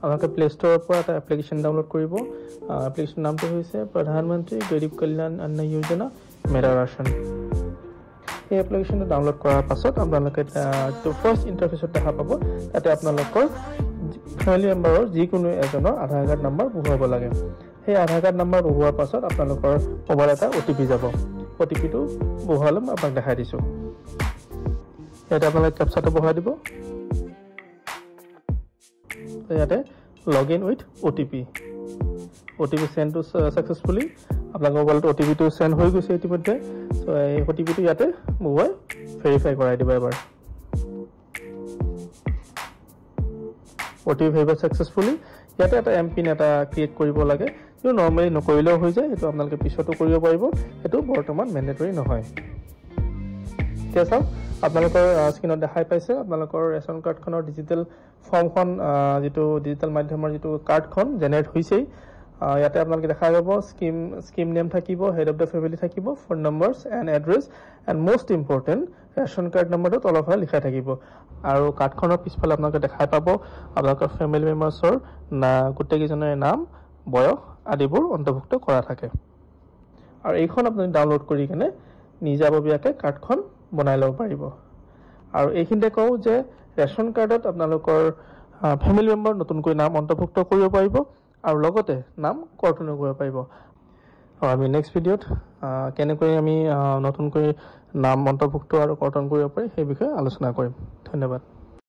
আপোনালোকে প্লে ষ্টৰৰ পৰা এটা এপ্লিকেশ্যন ডাউনলোড কৰিব। এপ্লিকেশ্যন নামটো হৈছে প্ৰধানমন্ত্ৰী গৰীব কল্যাণ অন্ন যোজনা মেৰা ৰাচন। এই এপ্লিকেশ্যনটো ডাউনলোড কৰাৰ পাছত আপোনালোকে যিটো ফাৰ্ষ্ট ইণ্টাৰফেচত দেখা পাব, তাতে আপোনালোকৰ ফেমিলি মেম্বাৰৰ যিকোনো এজনৰ আধাৰ কাৰ্ড নাম্বাৰ বহুৱাব লাগে। সেই আধাৰ কাৰ্ড নাম্বাৰ বহুৱাৰ পাছত আপোনালোকৰ মোবাইল এটা OTP যাব। OTPটো বহুৱালে মই আপোনাক দেখাই দিছোঁ। ইয়াতে আপোনালোকে কেপচাটো বহাই দিব। ইয়াতে log in with OTP send to successfully. আপোনালোকৰ মোবাইলত OTPটো চেণ্ড হৈ গৈছে ইতিমধ্যে। চ' এই OTPটো ইয়াতে বহুৱাই ভেৰিফাই কৰাই দিব এবাৰ। OTP verify successfully. ইয়াতে এটা এমপিন এটা ক্ৰিয়েট কৰিব লাগে, কিন্তু নৰ্মেলি নকৰিলেও হৈ যায়। সেইটো আপোনালোকে পিছতো কৰিব পাৰিব, সেইটো বৰ্তমান মেণ্ডেটৰী নহয়। এতিয়া চাওক, আপোনালোকৰ স্ক্ৰীনত দেখাই পাইছে আপোনালোকৰ ৰেচন কাৰ্ডখনৰ ডিজিটেল ফৰ্মখন, যিটো ডিজিটেল মাধ্যমৰ যিটো কাৰ্ডখন জেনেৰেট হৈছেই। ইয়াতে আপোনালোকে দেখা যাব স্কিম নেম থাকিব, হেড অফ দ্য ফেমিলি থাকিব, phone numbers and address, and most important ration card নম্বৰটো তলৰফালে লিখাই থাকিব। আৰু কাৰ্ডখনৰ পিছফালে আপোনালোকে দেখাই পাব আপোনালোকৰ ফেমিলি মেম্বাৰ্ছৰ গোটেইকেইজনৰে নাম, বয়স আদিবোৰ অন্তৰ্ভুক্ত কৰা থাকে। আৰু এইখন আপুনি ডাউনলোড কৰি কিনে নিজাববীয়াকৈ কাৰ্ডখন বনাই ল'ব পাৰিব। আৰু এইখিনিতে কওঁ যে ৰেচন কাৰ্ডত আপোনালোকৰ ফেমিলি মেম্বাৰ নতুনকৈ নাম অন্তৰ্ভুক্ত কৰিব পাৰিব আৰু লগতে নাম কৰ্তনো কৰিব পাৰিব। আৰু আমি নেক্সট ভিডিঅ'ত কেনেকৈ আমি নতুনকৈ নাম অন্তৰ্ভুক্ত আৰু কৰ্তন কৰিব পাৰি সেই বিষয়ে আলোচনা কৰিম। ধন্যবাদ।